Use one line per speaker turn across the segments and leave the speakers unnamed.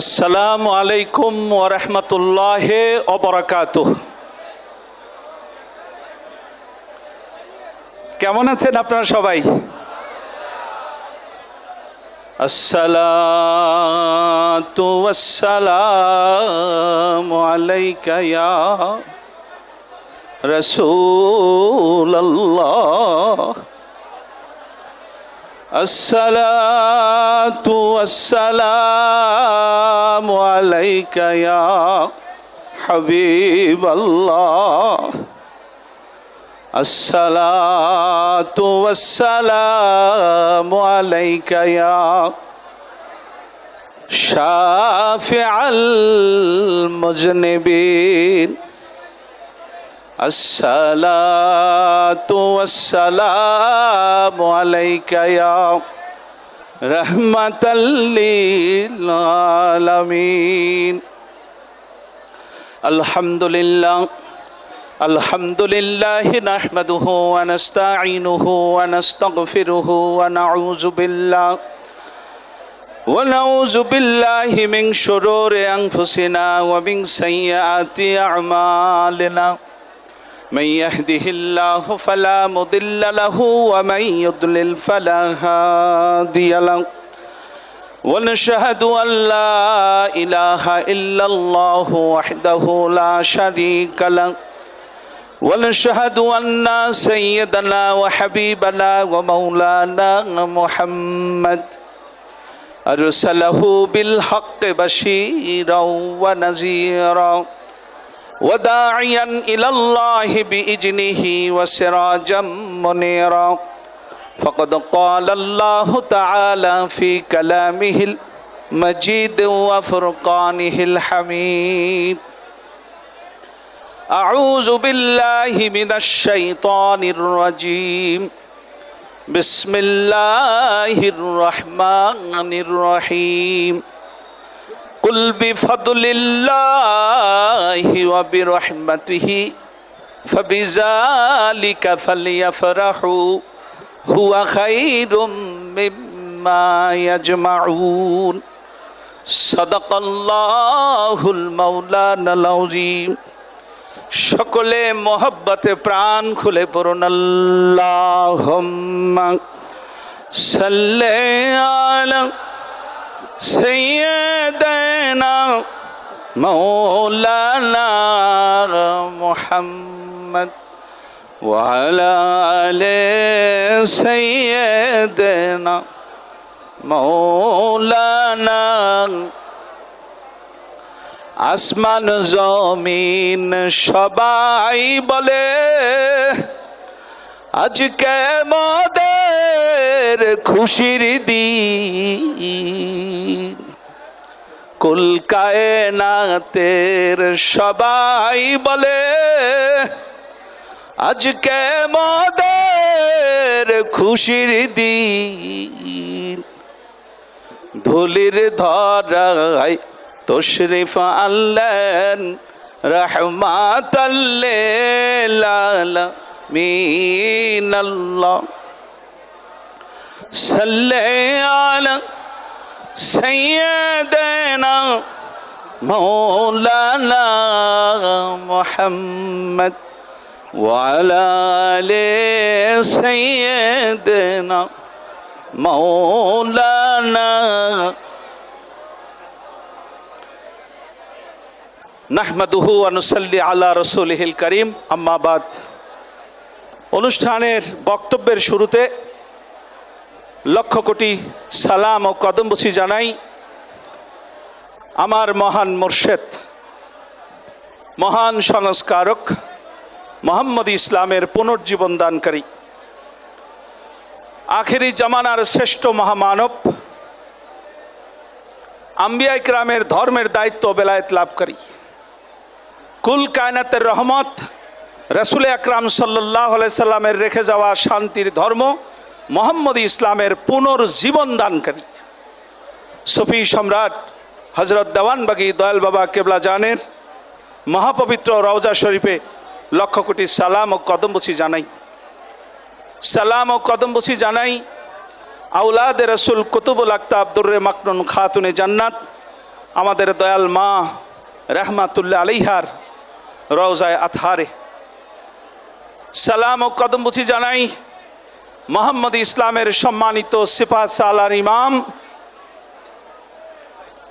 আসসালামু আলাইকুম ওয়া রাহমাতুল্লাহি ওয়া বারাকাতুহু। কেমন আছেন আপনারা সবাই? আসসালাতু ওয়াসসালামু আলাইকা ইয়া রাসূলুল্লাহ। আসসালাতু ওয়াসসালামু আলাইকা ইয়া হাবিবাল্লাহ। আসসালাতু ওয়াসসালামু আলাইকা ইয়া শাফিআল মুজনিবিন। আসসালাতু ওয়াসসালামু আলাইকা ইয়া রাহমাতাল লিল আলামিন। আলহামদুলিল্লাহ আলহামদুলিল্লাহি নাহমাদুহু ওয়া নাস্তাঈনুহু ওয়া নাস্তাগফিরুহু ওয়া নাউযু বিল্লাহি মিন শুরুরি আনফুসিনা ওয়া মিন সাইয়্যাতি আ'মালিনা। من يهده الله فلا مضل له ومن يضلل فلا هادي له ونشهد أن لا إله إلا الله وحده لا شريك له ونشهد أن سيدنا وحبيبنا ومولانا محمد أرسله بالحق بشيرا ونذيرا وداعيا إلى الله بإذنه وسراجا منيرا. فقد قال الله تعالى في كلامه المجيد وفرقانه الحميد: أعوذ بالله من الشيطان الرجيم. بسم الله الرحمن الرحيم. قل بفضل الله وبرحمته فبذلك فليفرحوا هو خير مما يجمعون. صدق الله المولانا العظيم. সকলে মোহব্বতে প্রাণ খুলে পড়ুন আল্লাহুম্মা সাল্লি আলা সাইয়্যিদিনা মাওলানা মুহাম্মদ ওয়া আলা আলি সাইয়্যিদিনা মাওলানা। আসমান জমিন সবাই বলে আজকে মোদের খুশির দিন। কুল কায়নাতের সবাই বলে আজকে মোদের খুশির দিন। ধুলির ধরায় তশরিফ আনলেন রাহমাতাল লিল আলামিন। আল্লাহ সাল্লি আলা সাইয়্যিদিনা মাওলানা মুহাম্মদ ওয়া আলা আলি সাইয়্যিদিনা মাওলানা। নাহমাদুহু ওয়া নুসাল্লি আলা রাসূলিহিল কারীম। আম্মা বাদ। অনুষ্ঠানের বক্তব্যের শুরুতে লক্ষ কোটি সালাম ও কদমবুছি জানাই আমার মহান মুর্শেদ, মহান সংস্কারক, মুহাম্মদ ইসলামের পুনর্জীবন দানকারী, আখেরি জামানার শ্রেষ্ঠ মহামানব, আম্বিয়া ইকরামের ধর্মের দায়িত্ব বেলায়েত লাভকারী, কুল কায়নাতের রহমত, রাসূল আকরাম সাল্লাল্লাহু আলাইহি সাল্লামের রেখে যাওয়া শান্তির ধর্ম মুহাম্মদ ইসলামের পুনর্জীবন দানকারী, সফি সম্রাট হযরত দেওয়ানবাগী দয়াল বাবা কেবলা জানের মহাপবিত্র রওজা শরীফে লক্ষ কোটি সালাম ও কদমবুছি জানাই। সালাম ও কদমবুছি জানাই আউলাদ রসুল কুতুবুল আক্তাব দুর্রে মাকনুন খাতুনে জান্নাত আমাদের দয়াল মা রহমাতুল্লাহ আলাইহার রওজায়ে আতহারে সালাম ও কদমবুছি জানাই। মোহাম্মদ ইসলামের সম্মানিত সিপাহ সালার ইমাম,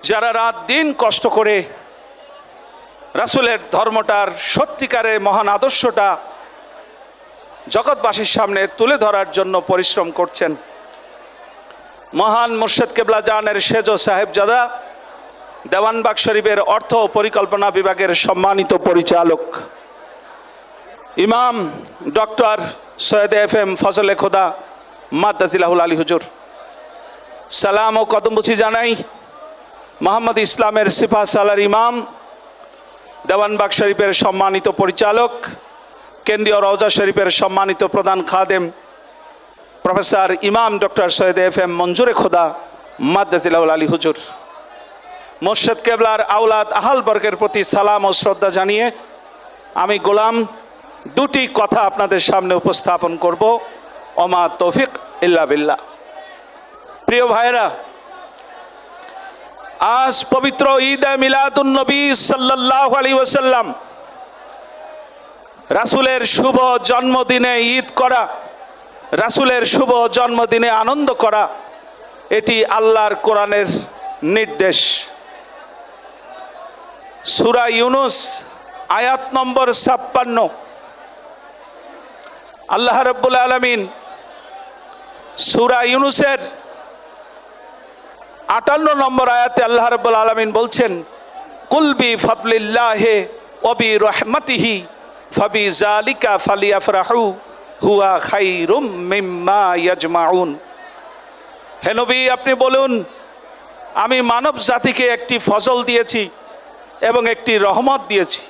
যারা রাত দিন কষ্ট করে রাসূলের ধর্মটার সত্যিকারের মহান আদর্শটা জগৎবাসীর সামনে তুলে ধরার জন্য পরিশ্রম করছেন। মহান মুর্শিদ কেবলা জানের সেজ সাহেবজাদা দেওয়ানবাগ শরীফের অর্থ ও পরিকল্পনা বিভাগের সম্মানিত পরিচালক ইমাম ডক্টর সৈয়দ FM ফজলে খোদা মাদ্দাজিলাহুল আলী হুজুর, সালাম ও কদমবুছি জানাই। মোহাম্মদ ইসলামের সিপাহ সালার ইমাম, দেওয়ানবাগ শরীফের সম্মানিত পরিচালক, কেন্দ্রীয় রওজা শরীফের সম্মানিত প্রধান খাদেম প্রফেসর ইমাম ডক্টর সৈয়দ FM মঞ্জুরে খোদা মাদ্দাজিলাহুল আলী হুজুর, মুর্শিদ কেবলার আওলাদ আহাল বর্গের প্রতি সালাম ও শ্রদ্ধা জানিয়ে আমি গোলাম দুটি কথা আপনাদের সামনে উপস্থাপন করব। ওমা তৌফিক ইল্লা বিল্লাহ। প্রিয় ভাইরা, আজ পবিত্র ঈদে মিলাদুন নবী সাল্লাল্লাহু আলাইহি ওয়াসাল্লাম, রাসূলের শুভ জন্মদিনে ঈদ করা, রাসূলের শুভ জন্মদিনে আনন্দ করা, এটি আল্লাহর কোরআনের নির্দেশ। সূরা ইউনুস আয়াত নম্বর 56, আল্লাহ রাব্বুল আলামিন সূরা ইউনুসের 58 নম্বর আয়াতে আল্লাহ রাব্বুল আলামিন বলছেন, কুল বি ফাদলিল্লাহি ওয়া বি রাহমাতিহি ফাবিযালিকা ফালিয়াফরাহু হুয়া খায়রুম মিম্মা ইয়াজমাউন। হে নবী, আপনি বলুন, আমি মানব জাতিকে একটি ফজল দিয়েছি এবং একটি রহমত দিয়েছি।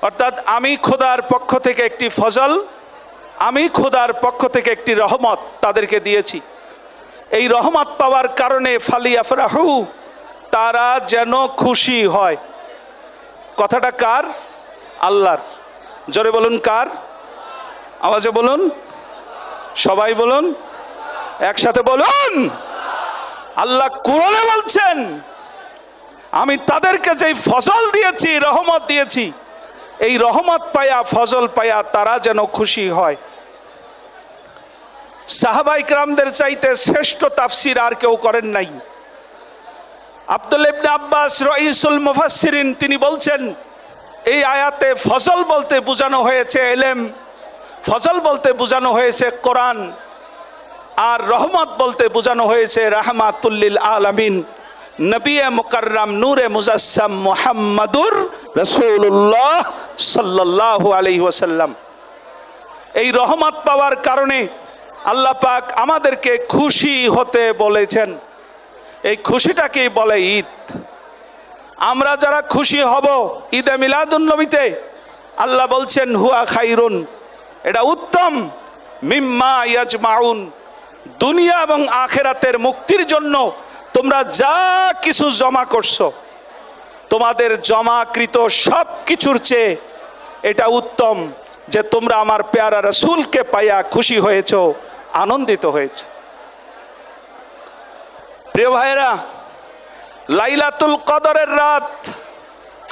অর্থাৎ আমি খোদার পক্ষ থেকে একটি ফজল, আমি খোদার পক্ষ থেকে একটি রহমত তাদেরকে দিয়েছি। এই রহমত পাওয়ার কারণে ফালিয়াফরাহু, তারা যেন খুশি হয়। কথাটা কার? আল্লাহর। জোরে বলুন, কার? আওয়াজে বলুন, সবাই বলুন, একসাথে বলুন। আল্লাহ কোরআনে বলছেন, আমি তাদেরকে যেই ফজল দিয়েছি, রহমত দিয়েছি, এই রহমত পায়া, ফজল পায়া তারা যেন খুশি হয়। সাহাবায়ে কেরামদের চাইতে শ্রেষ্ঠ তাফসীর আর কেউ করেন নাই। আব্দুল্লাহ ইবনে আব্বাস রাইসুল মুফাসসিরিন, তিনি বলছেন, এই আয়াতে ফজল বলতে বোঝানো হয়েছে ইলম, ফজল বলতে বোঝানো হয়েছে কোরআন, আর রহমত বলতে বোঝানো হয়েছে রাহমাতুল লিল আলামিন নবী মুকাররম নূরে মুজাসসাম মুহাম্মাদুর রাসূলুল্লাহ সাল্লাল্লাহু আলাইহি ওয়াসাল্লাম। এই রহমত পাওয়ার কারণে আল্লাহ পাক আমাদেরকে খুশি হতে বলেছেন। এই খুশিটাকেই বলে ঈদ। আমরা যারা খুশি হব ঈদে মিলাদুন নবীতে, আল্লাহ বলছেন হুয়া খাইরুন, এটা উত্তম, মিম্মা ইয়াজমাউন, দুনিয়া এবং আখিরাতের মুক্তির জন্য তোমরা যা কিছু জমা করছো, তোমাদের জমাকৃত সব কিছুর চেয়ে এটা উত্তম যে তোমরা আমার পেয়ারা রাসূলকে পাইয়া খুশি হয়েছো, আনন্দিত হয়েছো। প্রিয় ভাইরা, লাইলাতুল কদরের রাত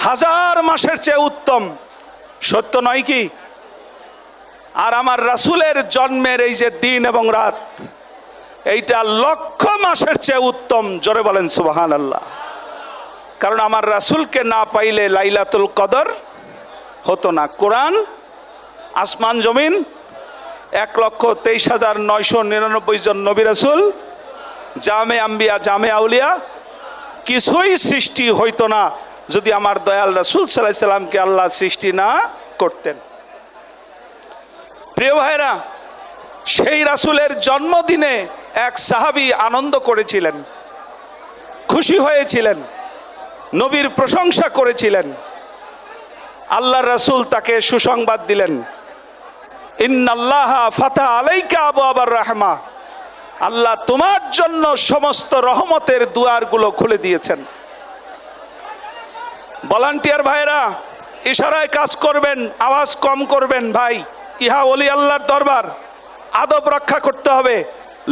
1000 মাসের চেয়ে উত্তম, সত্য নয় কি? আর আমার রাসূলের জন্মের এই যে দিন এবং রাত, এইটা 1,00,000 মাসের চেয়ে উত্তম। জোরে বলেন সুবহানাল্লাহ। কারণ আমার রাসূলকে না পাইলে লাইলাতুল কদর হতো না। কোরআন, আসমান জমিন, 1,23,999 জন নবী রাসূল, জামে আম্বিয়া, জামে আউলিয়া, কিছুই সৃষ্টি হইতো না যদি আমার দয়াল রাসূল সাল্লাল্লাহু আলাইহি সাল্লামকে আল্লাহ সৃষ্টি না করতেন। প্রিয় ভাইরা, সেই রাসূলের জন্মদিনে এক সাহাবী আনন্দ করেছিলেন, খুশি হয়েছিলেন, নবীর প্রশংসা করেছিলেন। আল্লাহর রাসূল তাকে সুসংবাদ দিলেন, ইন্নাল্লাহা ফাতাহা আলাইকা আবওয়াবার রাহমা, আল্লাহ তোমার জন্য সমস্ত রহমতের দুয়ারগুলো খুলে দিয়েছেন। ভলান্টিয়ার ভাইরা ইশারায় কাজ করবেন, আওয়াজ কম করবেন। ভাই, ইহা ওলি আল্লাহর দরবার, আদব রক্ষা করতে হবে।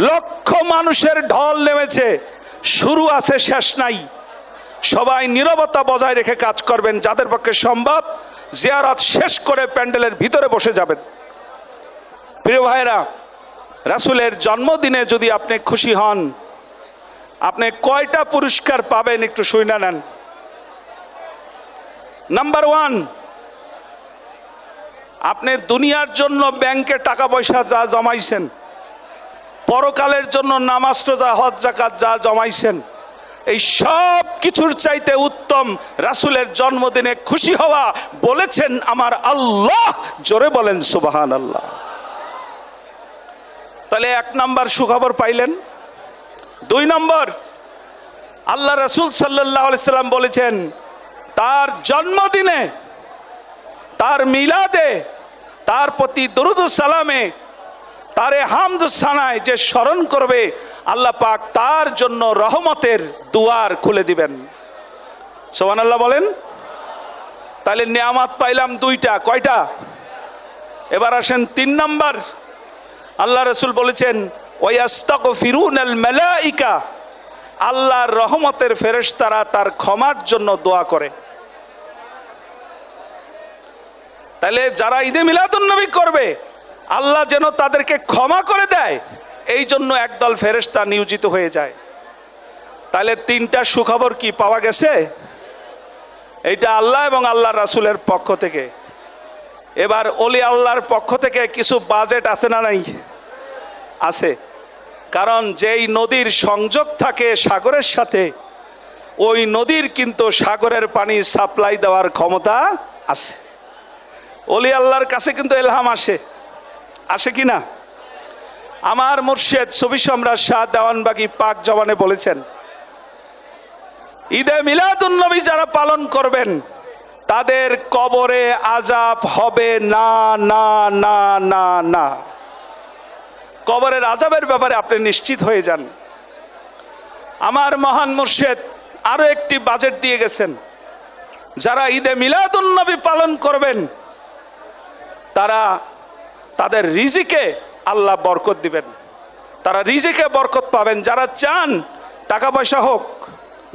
লক্ষ মানুষের ঢল নেমেছে, শুরু আছে শেষ নাই। সবাই নীরবতা বজায় রেখে কাজ করবেন, যাদের পক্ষে সম্ভব জিয়ারত শেষ করে প্যান্ডেলের ভিতরে বসে যাবেন। প্রিয় ভাইরা, রাসূলের জন্মদিনে যদি আপনি খুশি হন, আপনি কয়টা পুরস্কার পাবেন একটু শুনে নেন। নাম্বার 1, আপনি দুনিয়ার জন্য ব্যাংকে টাকা পয়সা যা জমাইছেন, পরকালের জন্য নামাজ রোজা হজ যাকাত যা জমাইছেন, এই সব কিছুর চাইতে উত্তম রাসূলের জন্মদিনে খুশি হওয়া বলেছেন আমার আল্লাহ। জোরে বলেন সুবহানাল্লাহ। তাহলে 1 নাম্বার সুখবর পাইলেন। 2 নম্বর, আল্লাহ রাসূল সাল্লাল্লাহু আলাইহি সাল্লাম বলেছেন তার জন্মদিনে, তার মিলাদে, তার প্রতি দরুদ ও সালামে, তারে হামদ সানায় যে স্মরণ করবে, আল্লাহ পাক তার জন্য রহমতের দুয়ার খুলে দিবেন। সুবহানাল্লাহ বলেন। তাহলে নিয়ামত পাইলাম 2টা, কয়টা? এবার আসেন 3 নাম্বার। আল্লাহ রাসূল বলেছেন ওয়াস্তাগফিরুনাল মালাইকা, আল্লাহর রহমতের ফেরেশতারা তার ক্ষমার জন্য দোয়া করে। তাহলে যারা ঈদে মিলাদুন নবী করবে, আল্লাহ যেন তাদেরকে ক্ষমা করে দেয়, এই জন্য একদল ফেরেশতা নিয়োজিত হয়ে যায়। তাহলে 3টা সুখবর কি পাওয়া গেছে? এইটা আল্লাহ এবং আল্লাহর রাসূলের পক্ষ থেকে। এবার ওলি আল্লাহর পক্ষ থেকে কিছু বাজেট আছে না নাই? আছে। কারণ যেই নদীর সংযোগ থাকে সাগরের সাথে, ওই নদীর কিন্তু সাগরের পানি সাপ্লাই দেওয়ার ক্ষমতা আছে। ওলি আল্লাহর কাছে কিন্তু ইলহাম আসে, আসে কি না? আমার মুর্শিদ সুফি সম্রাট শাহ দেওয়ানবাগী পাক জবানে বলেছেন ঈদে মিলাদুন নবী যারা পালন করবেন তাদের কবরে আযাব হবে না, না, না, না, না। কবরের আযাবের ব্যাপারে আপনি নিশ্চিত হয়ে যান। আমার মহান মুর্শিদ আরো একটি বাজেট দিয়ে গেছেন, যারা ঈদে মিলাদুন নবী পালন করবেন তারা তাদের রিজিকে আল্লাহ বরকত দিবেন, তারা রিজিকে বরকত পাবেন। যারা চান টাকা পয়সা হোক,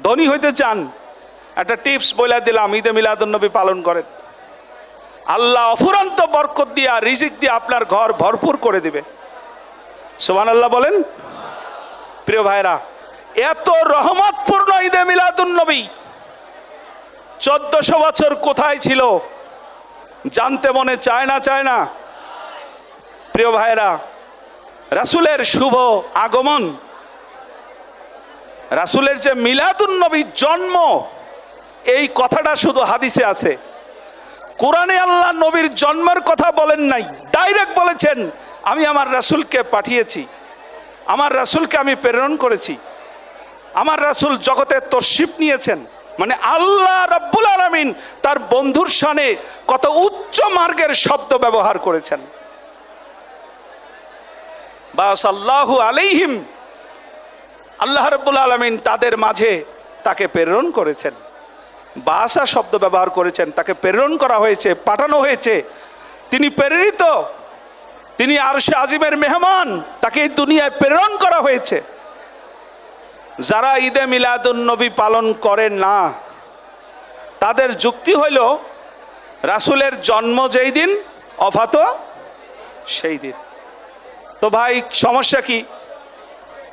ধনী হইতে চান, একটা টিপস বলে দিলাম, ঈদে মিলাদুন নবী পালন করেন, আল্লাহ অফুরন্ত বরকত দিয়া রিজিক দিয়ে আপনার ঘর ভরপুর করে দিবে। সুবহানাল্লাহ বলেন। প্রিয় ভাইরা, এত রহমতপূর্ণ ঈদে মিলাদুন নবী 1400 বছর কোথায় ছিল জানতে মনে চায় না, চায় না? প্রিয় ভাইরা, রাসূলের শুভ আগমন, রাসূলের যে মিলাদুন নবী জন্ম, এই কথাটা শুধু হাদিসে আছে। কোরআনে আল্লাহ নবীর জন্মের কথা বলেন নাই, ডাইরেক্ট বলেছেন আমি আমার রাসূলকে পাঠিয়েছি, আমার রাসূলকে আমি প্রেরণ করেছি, আমার রাসূল জগতে তশরিফ নিয়েছেন। মানে আল্লাহ রাব্বুল আলামিন তার বন্ধুর শানে কত উচ্চ মার্গের শব্দ ব্যবহার করেছেন। বাসাল্লাহু আলাইহিম, আল্লাহ রাব্বুল আলামিন তাদের মাঝে তাকে প্রেরণ করেছেন। বাসা শব্দ ব্যবহার করেছেন, তাকে প্রেরণ করা হয়েছে, পাঠানো হয়েছে। তিনি প্রেরিত, তিনি আরশে আজিমের মেহমান, তাকে এই দুনিয়ায় প্রেরণ করা হয়েছে। যারা ঈদে মিলাদুন নবী পালন করেন না, তাদের যুক্তি হইল রাসূলের জন্ম যেই দিন, ওফাত সেই দিন। তো ভাই সমস্যা কি?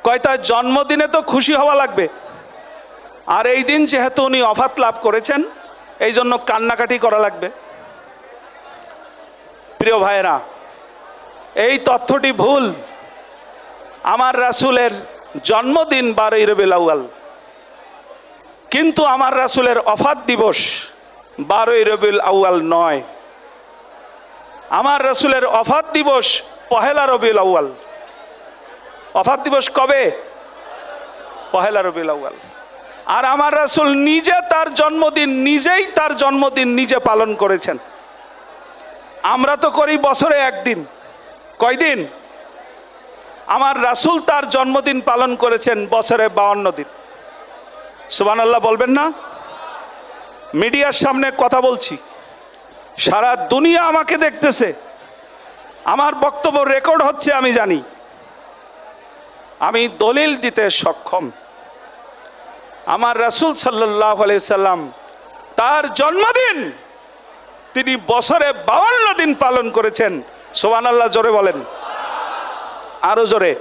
কয় তার জন্মদিনে তো খুশি হওয়া লাগবে, আর এই দিন যেহেতু উনি ওফাত লাভ করেছেন এই জন্য কান্নাকাটি করা লাগবে। প্রিয় ভাইরা, এই তথ্যটি ভুল। আমার রাসূলের জন্মদিন 12 রবিউল আউয়াল, কিন্তু আমার রাসূলের ওফাত দিবস 12 রবিউল আউয়াল নয়। আমার রাসূলের ওফাত দিবস 1 রবিউল আউয়াল। ওফাত দিবস কবে? 1 রবিউল আউয়াল। আর আমার রাসূল নিজে তার জন্মদিন, নিজেই তার জন্মদিন নিজে পালন করেছেন। আমরা তো করি বছরে একদিন। কয়দিন? আমার রাসূল তার জন্মদিন পালন করেছেন বছরে 52 দিন। সুবহানাল্লাহ বলবেন না? মিডিয়ার সামনে কথা বলছি, সারা দুনিয়া আমাকে দেখতেছে, আমার বক্তব্য রেকর্ড হচ্ছে, আমি জানি, আমি দলিল দিতে সক্ষম। আমার রাসূল সাল্লাল্লাহু আলাইহি সাল্লাম তার জন্মদিন তিনি বছরে 52 দিন পালন করেছেন। সুবহানাল্লাহ জোরে বলেন, আরো জোরে।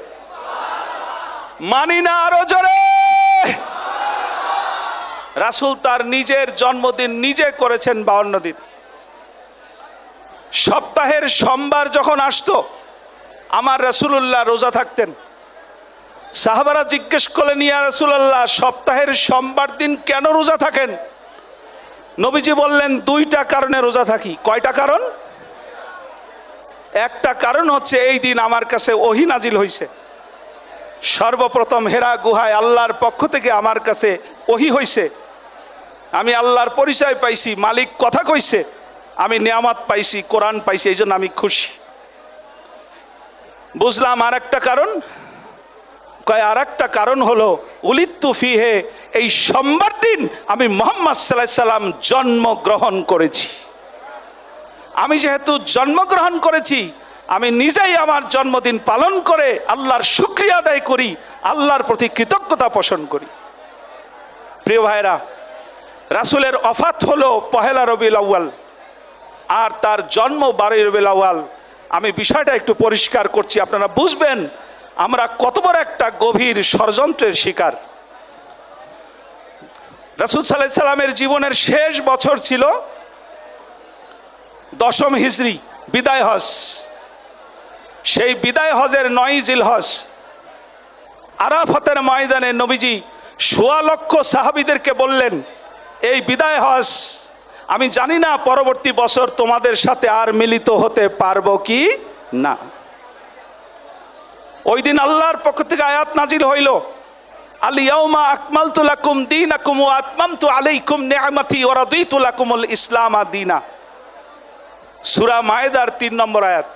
মানি না, আরো জোরে। রাসূল তার নিজের জন্মদিন নিজে করেছেন 52 দিন। সপ্তাহের সোমবার যখন আসতো আমার রাসূলুল্লাহ রোজা থাকতেন। সাহাবারা জিজ্ঞেস করলেন, ইয়া রাসূলুল্লাহ, সপ্তাহের সোমবার দিন কেন রোজা থাকেন? নবীজি বললেন, 2টা কারণে রোজা থাকি। কয়টা কারণ? একটা কারণ হচ্ছে এই দিন আমার কাছে ওহী নাজিল হয়েছে। সর্বপ্রথম হেরা গুহায় আল্লাহর পক্ষ থেকে আমার কাছে ওহী হয়েছে। আমি আল্লাহর পরিচয় পাইছি, মালিক কথা কইছে, আমি নিয়ামত পাইছি, কোরআন পাইছি, এই জন্য আমি খুশি। বুঝলাম আর একটা কারণ? কয় আর একটা কারণ হলো উলিদতু ফিহে, এই সোমবার দিন আমি মুহাম্মদ সাল্লাল্লাহু আলাইহি সাল্লাম জন্মগ্রহণ করেছি। আমি যেহেতু জন্মগ্রহণ করেছি, আমি নিজেই আমার জন্মদিন পালন করে আল্লাহর শুকরিয়া আদায় করি, আল্লাহর প্রতি কৃতজ্ঞতা পোষণ করি। প্রিয় ভাইরা, রাসূলের ওফাত হলো 1 রবিউল আউয়াল আর তার জন্ম 12 রবিউল আউয়াল। আমি বিষয়টা একটু পরিষ্কার করছি, আপনারা বুঝবেন আমরা কত বড় একটা গভীর ষড়যন্ত্রের শিকার। রাসূল সাল্লাল্লাহু আলাইহি সাল্লামের জীবনের শেষ বছর ছিল 10ম হিজরি, বিদায় হজ। সেই বিদায় হজের 9 জিলহজ আরাফাতের ময়দানে নবীজি 1.25 লক্ষ সাহাবীদেরকে বললেন, এই বিদায় হজ আমি জানি না পরবর্তী বছর তোমাদের সাথে আর মিলিত হতে পারবো কি না। ওই দিন আল্লাহর পক্ষ থেকে আয়াত নাজিল হইল, আল ইয়াউমা আকমালতু লাকুম দীনাকুম ওয়া আতমামতু আলাইকুম নি'মাতি ওয়া রাদিতু লাকুমুল ইসলাম দীনা। সূরা মায়েদার 3 নম্বর আয়াত।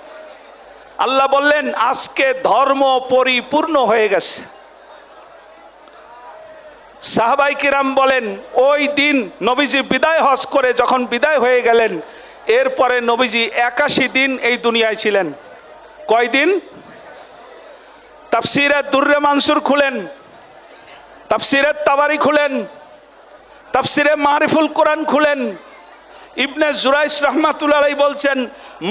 আল্লাহ বললেন, আজকে ধর্ম পরিপূর্ণ হয়ে গেছে। সাহাবায়ে কিরাম বলেন, ওই দিন নবীজি বিদায় হজ করে যখন বিদায় হয়ে গেলেন, এরপরে নবীজি 81 দিন এই দুনিয়ায় ছিলেন। কয় দিন? তাফসীরে দুররে মানসুর খুলেন, তাফসীরে তাবারি খুলেন, তাফসীরে মারিফুল কোরআন খুলেন। ইবনে জুরাইস রাহমাতুল্লাহ আলাইহি বলছেন,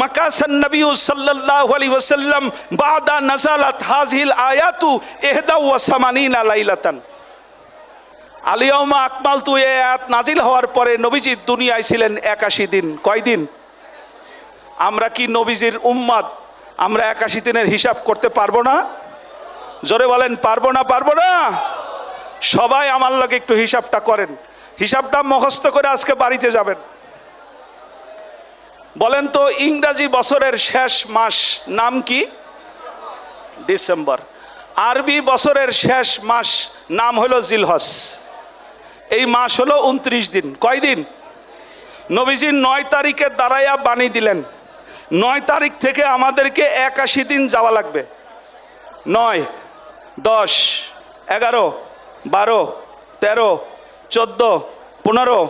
মাকাসান নবী সাল্লাল্লাহু আলাইহি ওয়াসাল্লাম বাদা নাযালাত হাযিহিল আয়াতু 81 লাইলাতান। আল ইয়াউমা আকমালতু এই আয়াত নাজিল হওয়ার পরে নবীজি দুনিয়ায় ছিলেন 81 দিন। কয় দিন? আমরা কি নবীজির উম্মত? আমরা 81 দিনের হিসাব করতে পারবো না? জোরে বলেন, পারবো না? পারবো না? সবাই আমার লগে একটু হিসাবটা করেন, হিসাবটা মুখস্থ করে আজকে বাড়িতে যাবেন। বলেন তো, ইংরেজি বছরের শেষ মাস নাম কি? ডিসেম্বর। আরবি বছরের শেষ মাস নাম হলো জিলহজ। এই মাস হলো 29 দিন। কয় দিন? নবীজি 9 তারিখে দাঁড়াইয়া বাণী দিলেন, 9 তারিখ থেকে আমাদেরকে 81 দিন যাওয়া লাগবে। 9, 10, 11, 12, 13, 14, 15,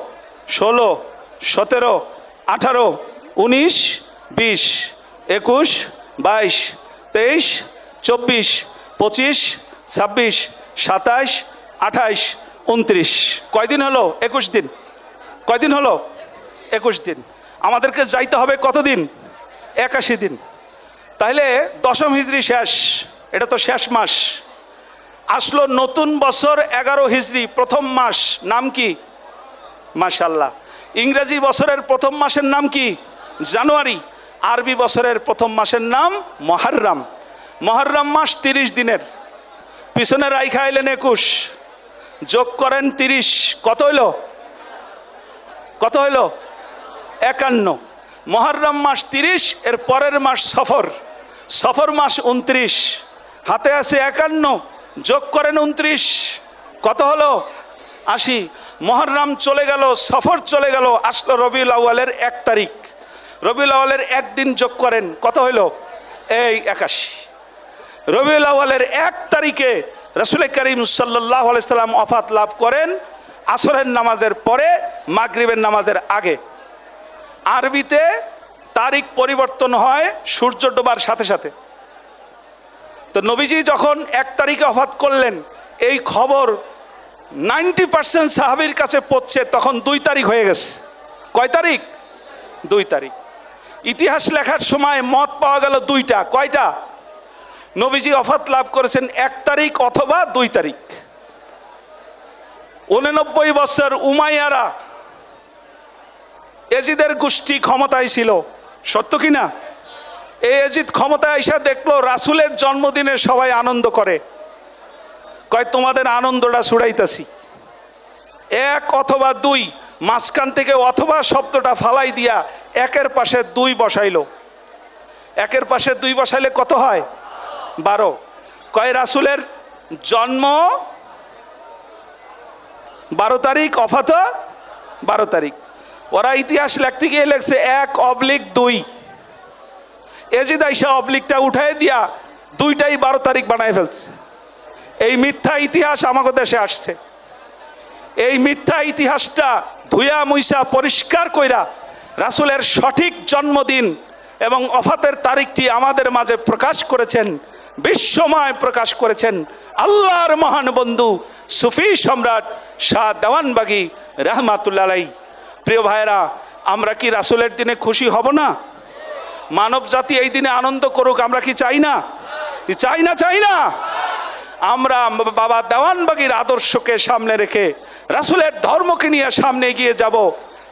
16, 17, 18, 19, 20, 21, 22, 23, 24, 25, 26, 27, 28, 29। কয়দিন হলো? 21 দিন। কয়দিন হলো? 21 দিন। আমাদেরকে যাইতে হবে কতদিন? 81 দিন। তাহলে 10ম হিজরি শেষ, এটা তো শেষ মাস। আসলো নতুন বছর 11 হিজরি, প্রথম মাস নাম কি? মাশাআল্লাহ। ইংরেজি বছরের প্রথম মাসের নাম কি? জানুয়ারি। আরবি বছরের প্রথম মাসের নাম মুহররম। মুহররম মাস 30 দিনের, পিছনে রাইখা আইলেন 21, যোগ করেন 30, কত হইল? কত হইল? 51। মুহররম মাস 30, এর পরের মাস সফর, সফর মাস 29, হাতে আছে 51, যোগ করেন 29, কত হলো? 80। মুহররম চলে গেল, সফর চলে গেল, আসলো রবিউল আউয়ালের 1 তারিখ। রবিউল আউয়ালের একদিন যোগ করেন, কত হইল? এই 81। রবিউল আউয়ালের 1 তারিখে রাসূল করিম সাল্লাল্লাহু আলাইহি সাল্লাম ওফাত লাভ করেন, আসরের নামাজের পরে, মাগরিবের নামাজের আগে। আরবিতে তারিখ পরিবর্তন হয় সূর্য ডোবার সাথে সাথে। তো নবীজি যখন 1 তারিখে ওফাত করলেন, এই খবর 90% সাহাবীর কাছে পৌঁছে তখন 2 তারিখ হয়ে গেছে। কয় তারিখ? 2 তারিখ। ইতিহাস লেখার সময় মত পাওয়া গেল 2টা। কয়টা? নবীজি ওফাত লাভ করেছেন 1 তারিখ অথবা 2 তারিখ। 89 বছর উমাইয়ারা, এজিদের গোষ্ঠী ক্ষমতায় ছিল, সত্য কি না? এই এজিদ ক্ষমতায় এসে দেখলো রাসূলের জন্মদিনে সবাই আনন্দ করে, কয় তোমাদের আনন্দটা ছুড়াইতাছি। 1 অথবা 2, মাঝখান থেকে অথবা শব্দটা ফালাই দিয়া 1-এর পাশে 2 বসাইলো। 1-এর পাশে 2 বসাইলে কত হয়? 12। কয় রাসূলের জন্ম 12 তারিখ, ওফাত 12 তারিখ। ওরা ইতিহাস লিখতে গিয়ে লেখছে 1/2। এজিদ আইসা অবলিকটা উঠাই দিয়া 2টাই 12 তারিখ বানায় ফেলছে। এই মিথ্যা ইতিহাস আমাদের দেশে আসছে। এই মিথ্যা ইতিহাসটা ধুয়া মুইসা পরিষ্কার কইরা রাসূলের সঠিক জন্মদিন এবং ওফাতের তারিখটি আমাদের মাঝে প্রকাশ করেছেন, বিশ্বময় প্রকাশ করেছেন আল্লাহর মহান বন্ধু সুফি সম্রাট শাহ দেওয়ানবাগী রাহমাতুল্লাহ আলাইহি। প্রিয় ভাইরা, আমরা কি রাসূলের দিনে খুশি হব না? মানব জাতি এই দিনে আনন্দ করুক, আমরা কি চাই না? চাই না? আমরা বাবা দেওয়ানবাগীর আদর্শকে সামনে রেখে রাসূলের ধর্মকে নিয়ে সামনে এগিয়ে যাব।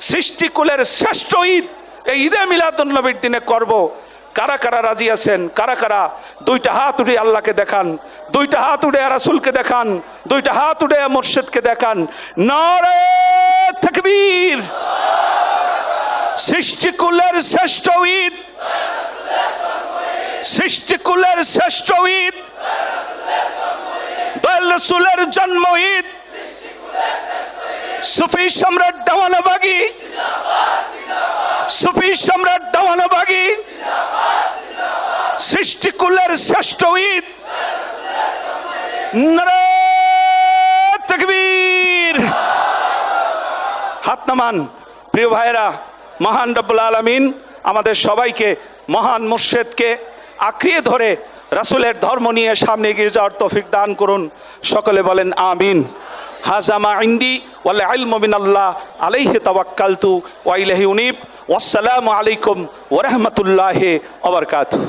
সৃষ্টিকুলের শ্রেষ্ঠ ঈদ এই ঈদে মিলাদুন্নবীর দিনে করব। কারা কারা রাজি আছেন? কারা কারা? 2টা হাত উঠে আল্লাহকে দেখান, 2টা হাত উঠে রাসূলকে দেখান, 2টা হাত উঠে মুর্শিদকে দেখান। নারে তাকবীর! সৃষ্টিকুলের শ্রেষ্ঠ ঈদ, সৃষ্টিকুলের শ্রেষ্ঠ ঈদ, দয়াল রাসূলের জন্ম ঈদ, সুফি সম্রাট দেওয়ানবাগী, সুফি সম্রাট দেওয়ানবাগী, সৃষ্টিকুলের শ্রেষ্ঠ ঈদ। নারে তাকবীর! হাত নামান। প্রিয় ভাইরা, মহান রব্বুল আলামিন আমাদের সবাইকে মহান মুর্শিদকে আঁকড়িয়ে ধরে রাসূলের ধর্ম নিয়ে সামনে এগিয়ে যাওয়ার তৌফিক দান করুন। সকলে বলেন আমিন। হাযা মা ইনদি ওয়াল ইলমু মিনাল্লাহ আলাইহি তাওয়াক্কালতু ওয়া ইলাইহি উনীব। ওয়াসসালামু আলাইকুম ওয়া রাহমাতুল্লাহি ওয়া বারাকাতুহু।